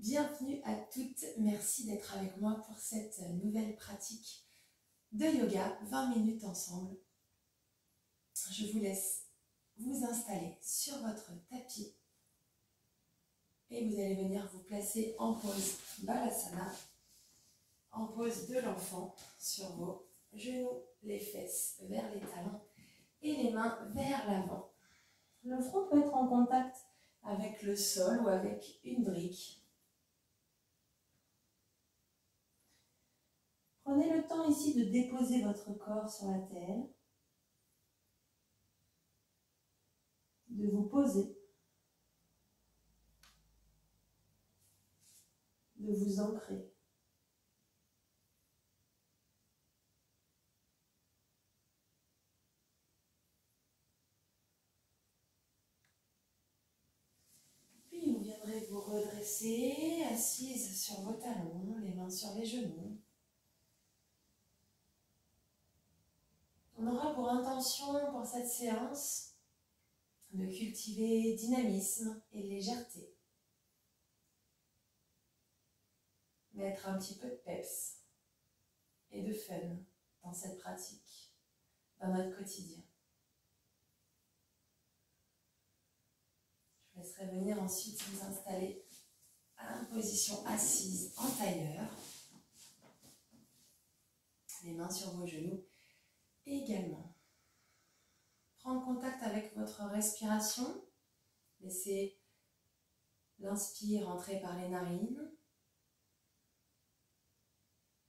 Bienvenue à toutes, merci d'être avec moi pour cette nouvelle pratique de yoga, 20 minutes ensemble. Je vous laisse vous installer sur votre tapis et vous allez venir vous placer en pose Balasana, en pose de l'enfant sur vos genoux, les fesses vers les talons et les mains vers l'avant. Le front peut être en contact avec le sol ou avec une brique. Prenez le temps ici de déposer votre corps sur la terre, de vous poser, de vous ancrer. Puis vous viendrez vous redresser, assise sur vos talons, les mains sur les genoux. On aura pour intention pour cette séance de cultiver dynamisme et légèreté. Mettre un petit peu de peps et de fun dans cette pratique, dans notre quotidien. Je vous laisserai venir ensuite vous installer en position assise en tailleur. Les mains sur vos genoux. Également, prendre contact avec votre respiration. Laissez l'inspire entrer par les narines,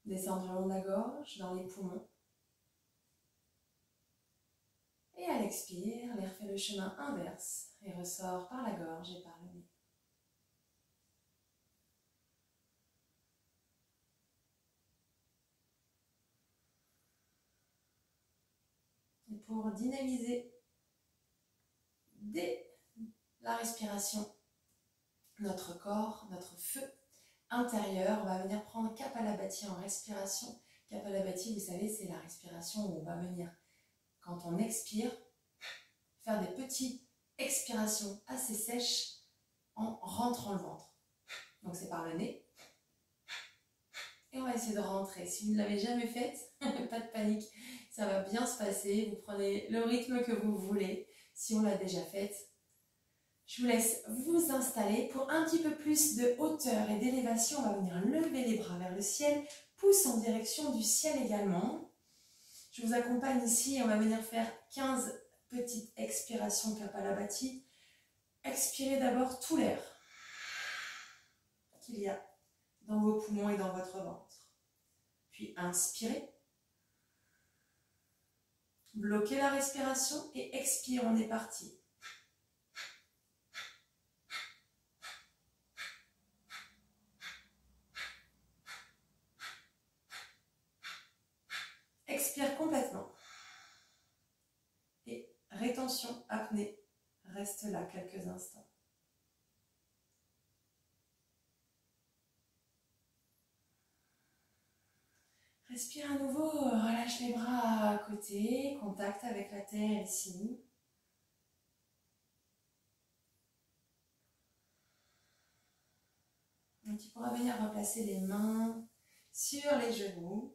descendre le long de la gorge, dans les poumons. Et à l'expire, l'air fait le chemin inverse et ressort par la gorge et par le nez. Et pour dynamiser dès la respiration, notre corps, notre feu intérieur va venir prendre Kapalabhati en respiration. Kapalabhati, vous savez, c'est la respiration où on va venir, quand on expire, faire des petites expirations assez sèches en rentrant le ventre. Donc c'est par le nez. Et on va essayer de rentrer. Si vous ne l'avez jamais faite, pas de panique, ça va bien se passer. Vous prenez le rythme que vous voulez. Si on l'a déjà faite, je vous laisse vous installer. Pour un petit peu plus de hauteur et d'élévation, on va venir lever les bras vers le ciel, pouce en direction du ciel également. Je vous accompagne ici et on va venir faire 15 petites expirations Kapalabhati. Expirez d'abord tout l'air qu'il y a dans vos poumons et dans votre ventre. Puis inspirez. Bloquez la respiration et expire, on est parti. Expire complètement. Et rétention, apnée, reste là quelques instants. Respire à nouveau, relâche les bras à côté, contact avec la terre ici. Et tu pourras venir replacer les mains sur les genoux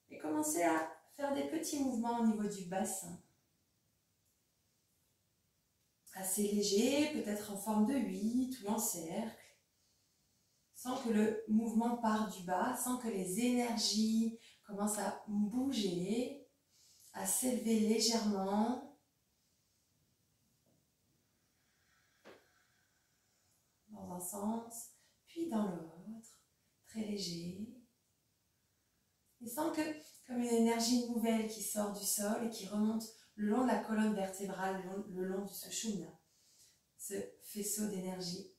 et commencer à faire des petits mouvements au niveau du bassin. Assez léger, peut-être en forme de 8 ou en cercle. Sans que le mouvement parte du bas, sans que les énergies commencent à bouger, à s'élever légèrement. Dans un sens, puis dans l'autre, très léger. Et sans que, comme une énergie nouvelle qui sort du sol et qui remonte le long de la colonne vertébrale, le long du Sushumna, ce faisceau d'énergie.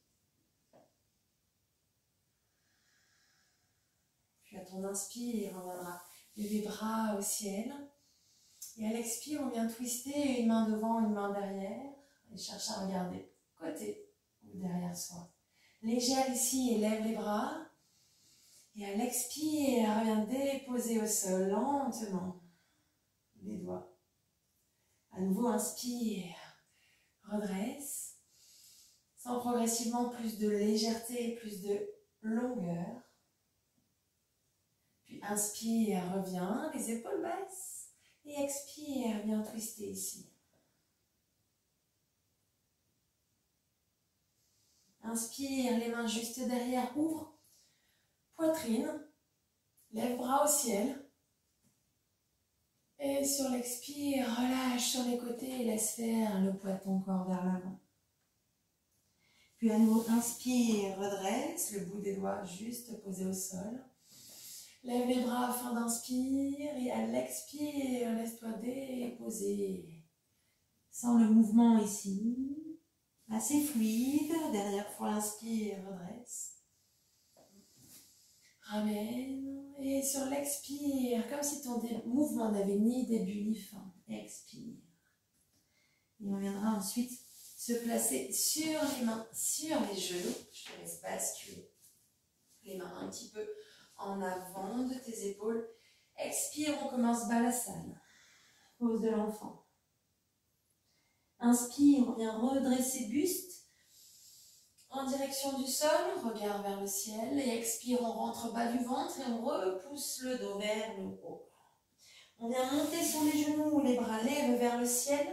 Puis à ton inspire, on viendra lever les bras au ciel. Et à l'expire, on vient twister une main devant, une main derrière. Et cherche à regarder côté ou derrière soi. Légère ici, élève les bras. Et à l'expire, viens déposer au sol lentement les doigts. À nouveau, inspire, redresse. Sens progressivement plus de légèreté, plus de longueur. Puis inspire, reviens, les épaules basses. Et expire, viens twister ici. Inspire, les mains juste derrière, ouvre. Poitrine, lève bras au ciel. Et sur l'expire, relâche sur les côtés et laisse faire le poids de ton corps vers l'avant. Puis à nouveau, inspire, redresse, le bout des doigts juste posé au sol. Lève les bras à fin d'inspire et à l'expire, laisse-toi déposer. Sens le mouvement ici, assez fluide. Derrière fois, inspire, redresse. Ramène et sur l'expire, comme si ton mouvement n'avait ni début ni fin. Expire. Et on viendra ensuite se placer sur les mains, sur les genoux. Je te laisse basculer les mains un petit peu en avant de tes épaules. Expire, on commence Balasana. Pose de l'enfant. Inspire, on vient redresser buste. En direction du sol, regard vers le ciel. Et expire, on rentre bas du ventre et on repousse le dos vers le haut. On vient monter sur les genoux, les bras lèvent vers le ciel.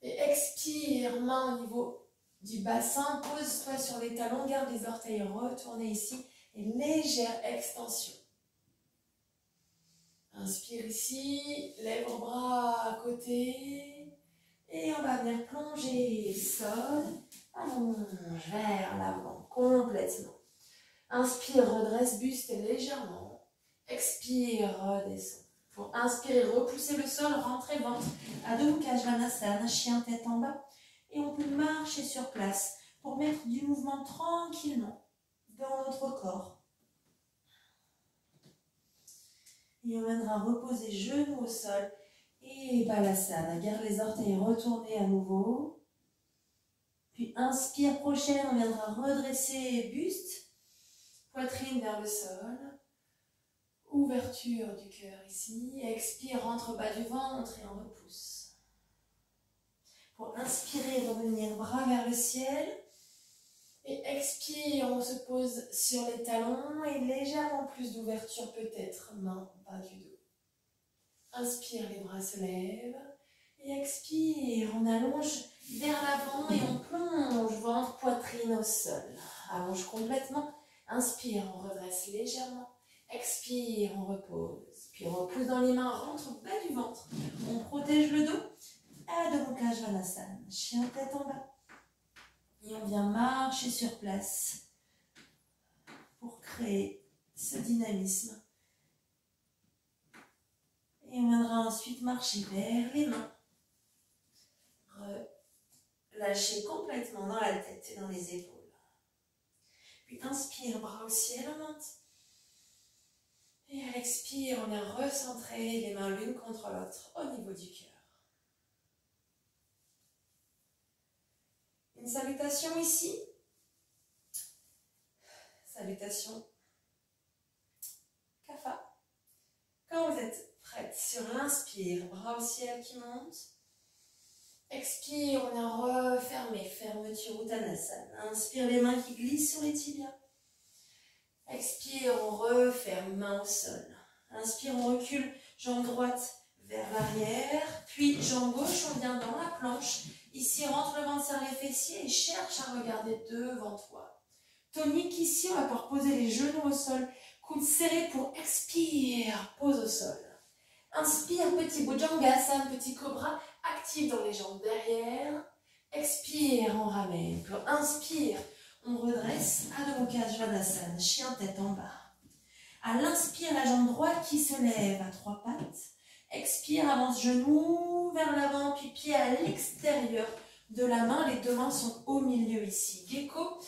Et expire, main au niveau du bassin. Pose-toi sur les talons, garde les orteils retournés ici. Et légère extension. Inspire ici, lève le bras à côté. Et on va venir plonger sol. Allonge vers l'avant complètement. Inspire, redresse buste légèrement. Expire, redescend. Pour inspirer, repousser le sol, rentrer ventre. Adho Mukha Svanasana, chien tête en bas. Et on peut marcher sur place pour mettre du mouvement tranquillement dans notre corps. Et on viendra reposer genoux au sol. Et Balasana, garde les orteils retournés à nouveau. Puis inspire, prochaine, on viendra redresser buste, poitrine vers le sol. Ouverture du cœur ici. Expire, rentre bas du ventre et on repousse. Pour inspirer, revenir bras vers le ciel. Et expire, on se pose sur les talons et légèrement plus d'ouverture peut-être, main bas du dos. Inspire, les bras se lèvent. Et expire, on allonge vers l'avant et on plonge ventre, poitrine au sol. Allonge complètement. Inspire, on redresse légèrement. Expire, on repose. Puis on repousse dans les mains, rentre bas du ventre. On protège le dos. Adho Mukha Svanasana, chien tête en bas. Et on vient marcher sur place pour créer ce dynamisme. Et on viendra ensuite marcher vers les mains. Relâchez complètement dans la tête et dans les épaules. Puis inspire, bras au ciel, on monte. Et à l'expire, on vient recentrer les mains l'une contre l'autre au niveau du cœur. Une salutation ici. Salutation Kapha. Quand vous êtes prête, sur l'inspire, bras au ciel qui monte. Expire, on vient refermer, fermeture Uttanasana. Inspire, les mains qui glissent sur les tibias. Expire, on referme, main au sol. Inspire, on recule, jambe droite vers l'arrière. Puis jambe gauche, on vient dans la planche. Ici, rentre le ventre, serre les fessiers et cherche à regarder devant toi. Tonique ici, on va pouvoir poser les genoux au sol. Coude serré pour expire, pose au sol. Inspire, petit Bhujangasana, petit cobra, active dans les jambes derrière. Expire, on ramène. Puis inspire, on redresse. Adho Mukha Svanasana, chien tête en bas. À l'inspire, la jambe droite qui se lève à trois pattes. Expire, avance genou vers l'avant, puis pied à l'extérieur de la main. Les deux mains sont au milieu ici. Gecko.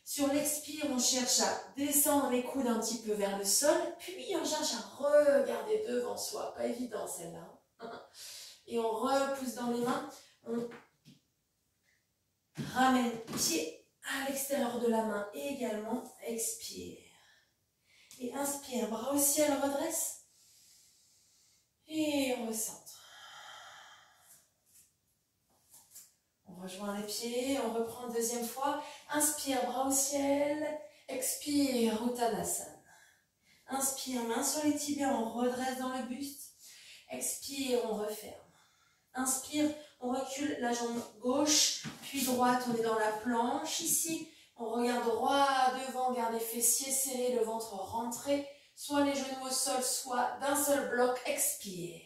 Sur l'expire, on cherche à descendre les coudes un petit peu vers le sol, puis on cherche à regarder devant soi. Pas évident celle-là. Et on repousse dans les mains. On ramène pied à l'extérieur de la main également. Expire. Et inspire, bras au ciel, redresse. Et on recentre. On rejoint les pieds, on reprend deuxième fois. Inspire, bras au ciel. Expire, Uttanasana. Inspire, main sur les tibias, on redresse dans le buste. Expire, on referme. Inspire, on recule la jambe gauche, puis droite, on est dans la planche. Ici, on regarde droit devant, garde les fessiers serrés, le ventre rentré. Soit les genoux au sol, soit d'un seul bloc. Expire,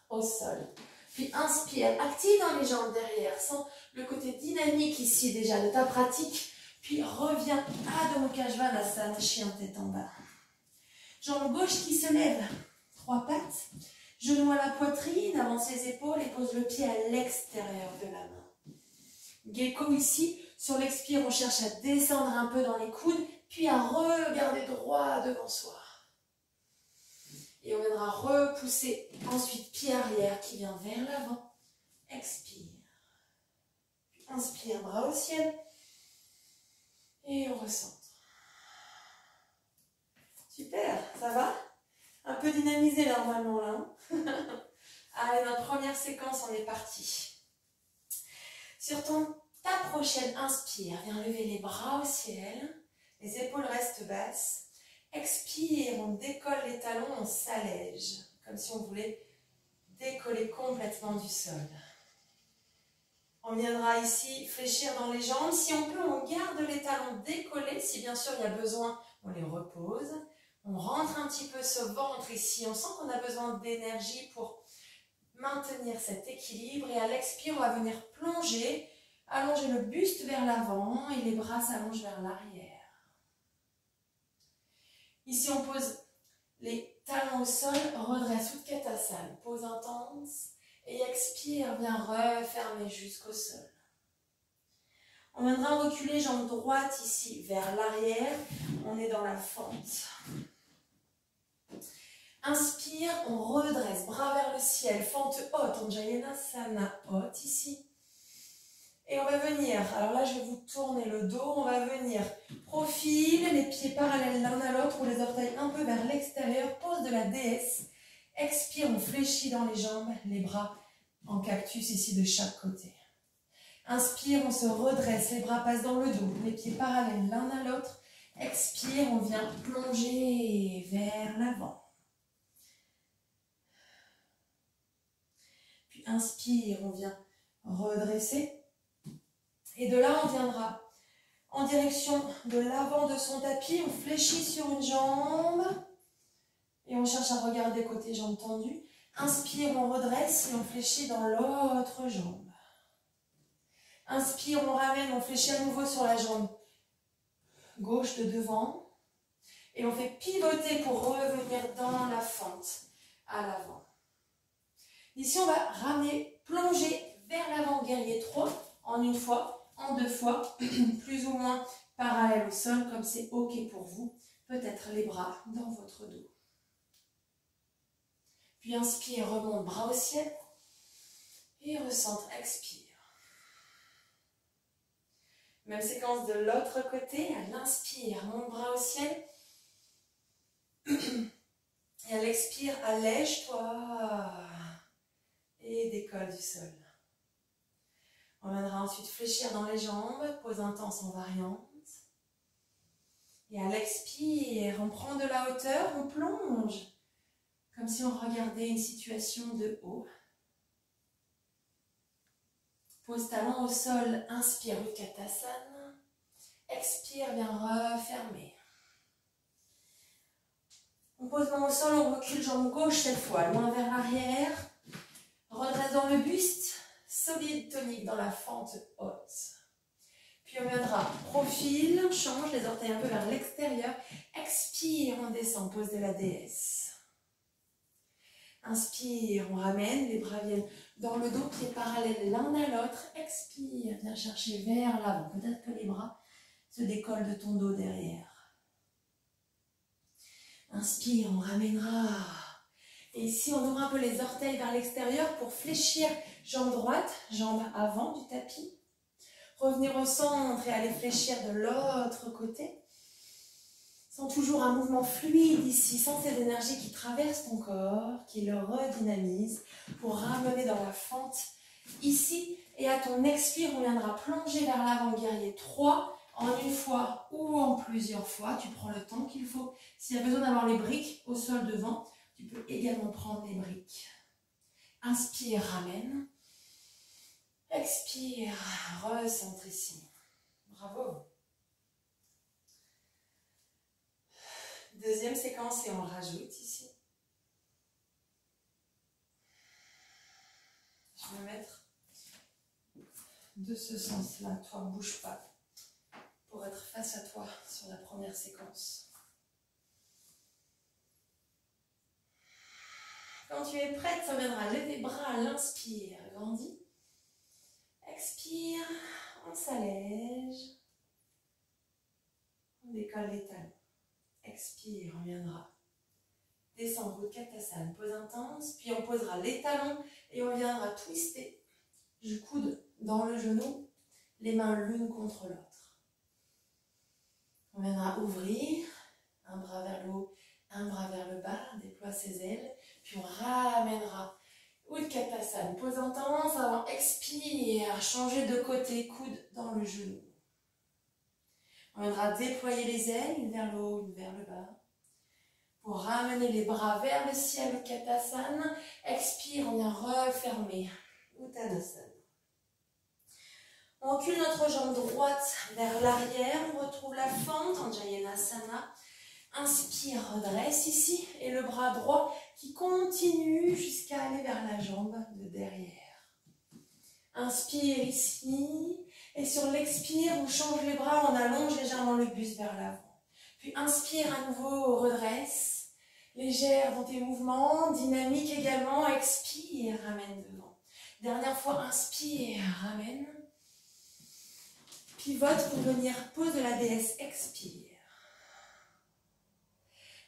au sol. Puis inspire, active dans les jambes derrière. Sens le côté dynamique ici déjà de ta pratique. Puis reviens à Adho Mukha Svanasana, chien tête en bas. Jambe gauche qui se lève, 3 pattes. Genou à la poitrine, avance les épaules et pose le pied à l'extérieur de la main. Gecko ici, sur l'expire, on cherche à descendre un peu dans les coudes, puis à regarder droit devant soi. Et on viendra repousser ensuite pied arrière qui vient vers l'avant. Expire. Puis inspire, bras au ciel. Et on recentre. Super, ça va? Un peu dynamisé normalement là. Allez, notre première séquence, on est parti. Sur ta prochaine inspire, viens lever les bras au ciel. Les épaules restent basses. Expire, on décolle les talons, on s'allège. Comme si on voulait décoller complètement du sol. On viendra ici fléchir dans les jambes. Si on peut, on garde les talons décollés. Si bien sûr il y a besoin, on les repose. On rentre un petit peu ce ventre ici. On sent qu'on a besoin d'énergie pour maintenir cet équilibre. Et à l'expire, on va venir plonger, allonger le buste vers l'avant et les bras s'allongent vers l'arrière. Ici, on pose les talons au sol, redresse Utkatasana. Pose intense et expire, viens refermer jusqu'au sol. On viendra reculer jambe droite ici vers l'arrière. On est dans la fente. Inspire, on redresse, bras vers le ciel, fente haute, Anjayanasana haute ici. Et on va venir, alors là je vais vous tourner le dos, on va venir profil, les pieds parallèles l'un à l'autre ou les orteils un peu vers l'extérieur, pose de la déesse. Expire, on fléchit dans les jambes, les bras en cactus ici de chaque côté. Inspire, on se redresse, les bras passent dans le dos, les pieds parallèles l'un à l'autre. Expire, on vient plonger vers l'avant. Puis inspire, on vient redresser. Et de là, on viendra en direction de l'avant de son tapis. On fléchit sur une jambe. Et on cherche à regarder côté jambe tendue. Inspire, on redresse et on fléchit dans l'autre jambe. Inspire, on ramène, on fléchit à nouveau sur la jambe gauche de devant. Et on fait pivoter pour revenir dans la fente à l'avant. Ici, on va ramener, plonger vers l'avant, guerrier 3, en une fois. En 2 fois, plus ou moins parallèle au sol, comme c'est OK pour vous. Peut-être les bras dans votre dos. Puis inspire, remonte, bras au ciel. Et recentre, expire. Même séquence de l'autre côté. À l'inspire, monte, bras au ciel. Et à l'expire, allège-toi. Et décolle du sol. On viendra ensuite fléchir dans les jambes, pose intense en variante. Et à l'expire, on prend de la hauteur, on plonge. Comme si on regardait une situation de haut. Pose talon au sol, inspire Utkatasana. Expire, viens refermer. On pose main au sol, on recule jambe gauche cette fois, loin vers l'arrière. Redresse dans le buste. Solide, tonique dans la fente haute. Puis on viendra profil, on change les orteils un peu vers l'extérieur. Expire, on descend, pose de la déesse. Inspire, on ramène, les bras viennent dans le dos, pieds parallèles l'un à l'autre. Expire, viens chercher vers l'avant. Peut-être que les bras se décollent de ton dos derrière. Inspire, on ramènera. Et ici, on ouvre un peu les orteils vers l'extérieur pour fléchir jambe droite, jambe avant du tapis. Revenir au centre et aller fléchir de l'autre côté. Sens toujours un mouvement fluide ici, sens cette énergie qui traverse ton corps, qui le redynamise pour ramener dans la fente ici Et à ton expire, on viendra plonger vers l'avant, guerrier 3, en une fois ou en plusieurs fois. Tu prends le temps qu'il faut. S'il y a besoin d'avoir les briques au sol devant, tu peux également prendre les briques. Inspire, ramène. Expire, recentre ici. Bravo. Deuxième séquence et on rajoute ici. Je vais me mettre de ce sens-là. Toi, bouge pas pour être face à toi sur la première séquence. Quand tu es prête, ça viendra. Lève les bras à l'inspire. Grandis. Expire. On s'allège. On décolle les talons. Expire, on viendra descendre au Katasana, pose intense, puis on posera les talons et on viendra twister du coude dans le genou, les mains l'une contre l'autre. On viendra ouvrir, un bras vers le haut, un bras vers le bas, déploie ses ailes, puis on ramènera Utkatasana, pose intense, avant, expire, changer de côté, coude dans le genou. On viendra déployer les ailes, une vers le haut, une vers le bas. Pour ramener les bras vers le ciel, Utkatasana. Expire, on vient refermer. Uttanasana. On recule notre jambe droite vers l'arrière. On retrouve la fente en Jayanasana. Inspire, redresse ici. Et le bras droit qui continue jusqu'à aller vers la jambe de derrière. Inspire ici. Et sur l'expire, on change les bras, on allonge légèrement le buste vers l'avant. Puis inspire à nouveau, redresse. Légère dans tes mouvements, dynamique également. Expire, ramène devant. Dernière fois, inspire, ramène. Pivote pour venir pose de la déesse. Expire.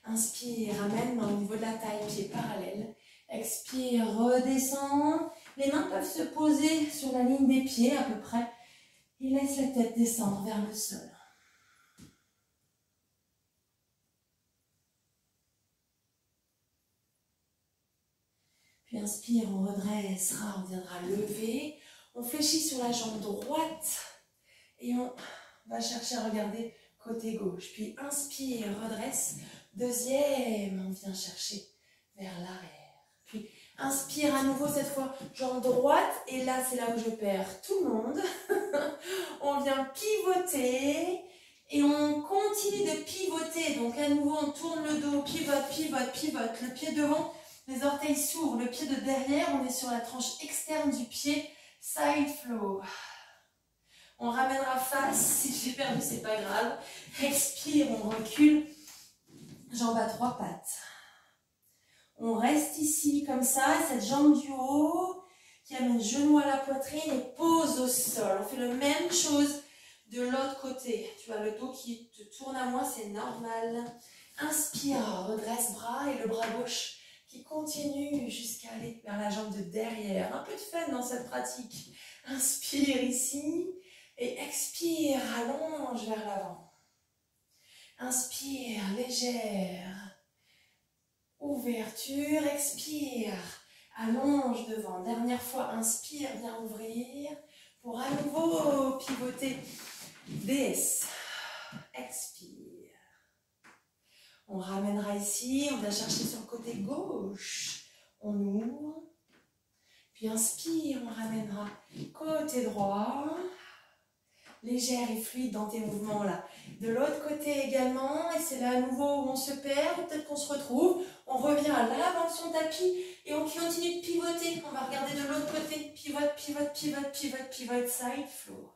Inspire, ramène, main au niveau de la taille, pied parallèle. Expire, redescend. Les mains peuvent se poser sur la ligne des pieds à peu près. Et laisse la tête descendre vers le sol. Puis inspire, on redressera, on viendra lever. On fléchit sur la jambe droite. Et on va chercher à regarder côté gauche. Puis inspire, redresse. Deuxième, on vient chercher vers l'arrière. Puis inspire à nouveau cette fois, jambe droite. Et là, c'est là où je perds tout le monde. On vient pivoter. Et on continue de pivoter. Donc à nouveau, on tourne le dos, pivote, pivote, pivote. Le pied devant, les orteils s'ouvrent. Le pied de derrière, on est sur la tranche externe du pied. Side flow. On ramènera face. Si j'ai perdu, c'est pas grave. Expire, on recule. Jambe à trois pattes. On reste ici comme ça. Cette jambe du haut qui amène genou à la poitrine et pose au sol. On fait la même chose de l'autre côté. Tu as le dos qui te tourne à moi, c'est normal. Inspire, redresse bras et le bras gauche qui continue jusqu'à aller vers la jambe de derrière. Un peu de fun dans cette pratique. Inspire ici et expire, allonge vers l'avant. Inspire, légère. Ouverture, expire, allonge devant. Dernière fois, inspire, viens ouvrir. Pour à nouveau pivoter. Déesse. Expire. On ramènera ici, on va chercher sur le côté gauche. On ouvre. Puis inspire, on ramènera côté droit. Légère et fluide dans tes mouvements là. De l'autre côté également, et c'est là à nouveau où on se perd, ou peut-être qu'on se retrouve. On revient à l'avant de son tapis et on continue de pivoter. On va regarder de l'autre côté. Pivote, pivote, pivote, pivote, pivote, side flow.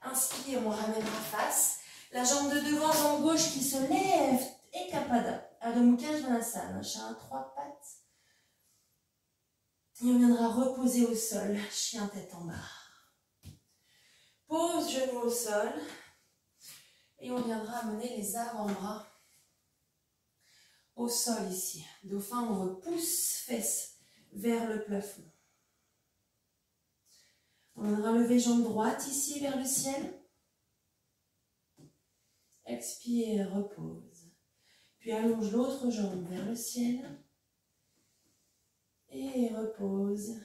Inspire, on ramènera face. La jambe de devant, jambe gauche qui se lève. Et Kapada. Adho Mukha Svanasana. Chien à trois pattes. Et on viendra reposer au sol. Chien tête en bas. Pose genou au sol. Et on viendra amener les avant-bras au sol ici. Dauphin, on repousse fesses vers le plafond. On viendra lever jambe droite ici vers le ciel. Expire, repose. Puis allonge l'autre jambe vers le ciel. Et repose.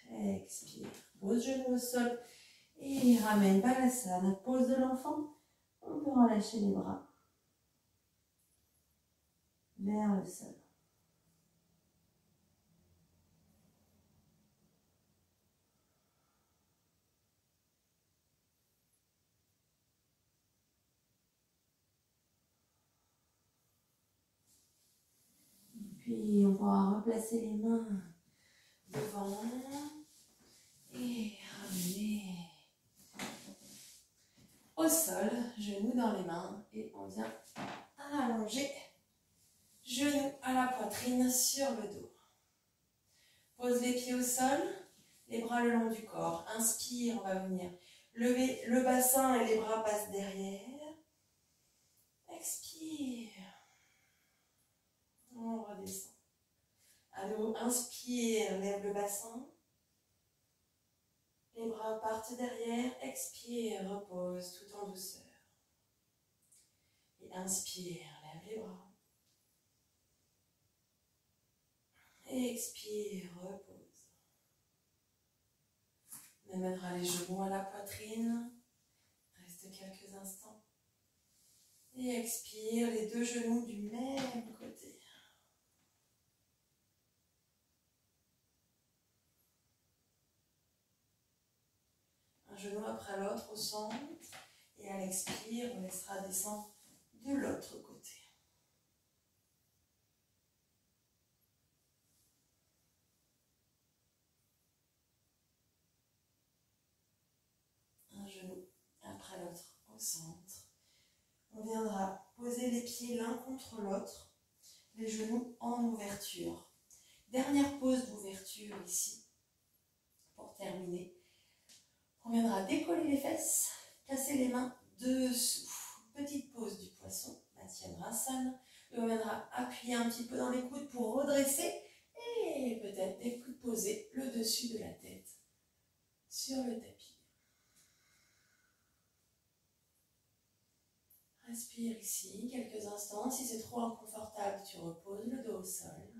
Expire. Pose genou au sol et ramène Balasana. Pose de l'enfant. On peut relâcher les bras vers le sol. Puis on pourra replacer les mains devant et ramener au sol, genoux dans les mains et on vient allonger genoux à la poitrine sur le dos. Pose les pieds au sol, les bras le long du corps. Inspire, on va venir lever le bassin et les bras passent derrière. Expire. On redescend. À nouveau, inspire, lève le bassin. Les bras partent derrière. Expire, repose tout en douceur. Et inspire, lève les bras. Et expire, repose. On amènera les genoux à la poitrine. Reste quelques instants. Et expire, les deux genoux du même côté. Un genou après l'autre au centre. Et à l'expire, on laissera descendre de l'autre côté. Un genou après l'autre au centre. On viendra poser les pieds l'un contre l'autre, les genoux en ouverture. Dernière pause d'ouverture ici, pour terminer. On viendra décoller les fesses, placer les mains dessous. Petite pause du poisson, Matsyendrasana. Et on viendra appuyer un petit peu dans les coudes pour redresser et peut-être des coudes posés le dessus de la tête sur le tapis. Respire ici quelques instants. Si c'est trop inconfortable, tu reposes le dos au sol.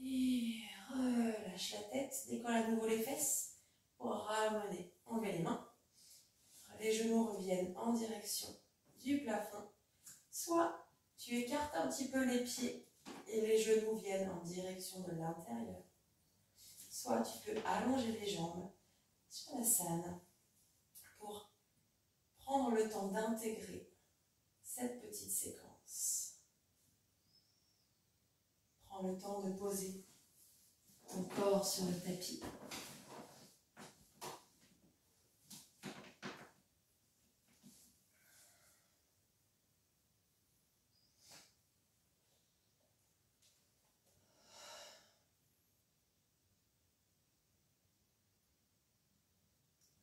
Et relâche la tête. Décolle à nouveau les fesses pour ramener, enlever les mains. Les genoux reviennent en direction du plafond. Soit tu écartes un petit peu les pieds et les genoux viennent en direction de l'intérieur. Soit tu peux allonger les jambes sur la scène pour prendre le temps d'intégrer cette petite séquence. Prends le temps de poser ton corps sur le tapis.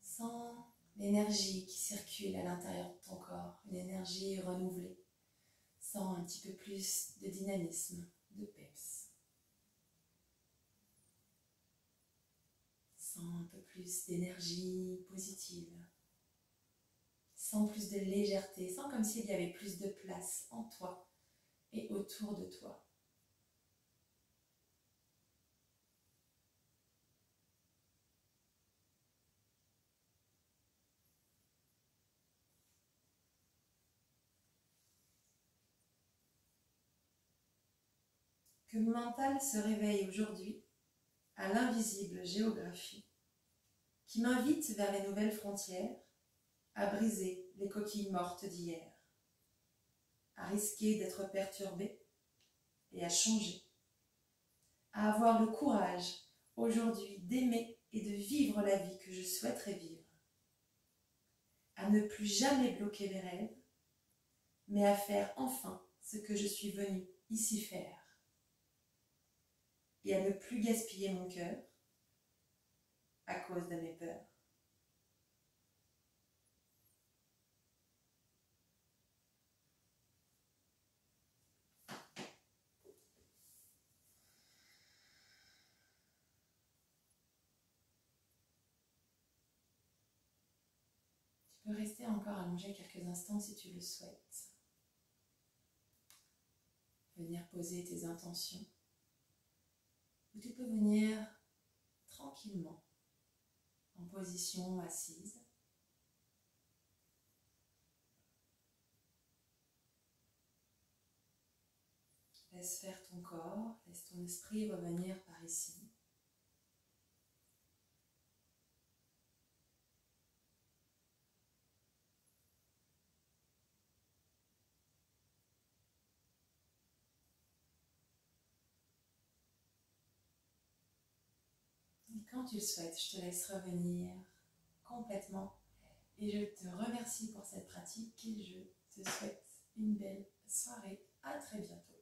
Sens l'énergie qui circule à l'intérieur de ton corps, une énergie renouvelée. Sens un petit peu plus de dynamisme, de peps. Sens un peu plus d'énergie positive. Sens plus de légèreté. Sens comme s'il y avait plus de place en toi et autour de toi. Que mon mental se réveille aujourd'hui à l'invisible géographie qui m'invite vers les nouvelles frontières, à briser les coquilles mortes d'hier, à risquer d'être perturbé et à changer, à avoir le courage aujourd'hui d'aimer et de vivre la vie que je souhaiterais vivre, à ne plus jamais bloquer mes rêves, mais à faire enfin ce que je suis venue ici faire, et à ne plus gaspiller mon cœur à cause de mes peurs. Tu peux rester encore allongé quelques instants si tu le souhaites. Venir poser tes intentions où tu peux venir tranquillement en position assise. Laisse faire ton corps, laisse ton esprit revenir par ici. Et quand tu le souhaites, je te laisse revenir complètement. Et je te remercie pour cette pratique et je te souhaite une belle soirée. À très bientôt.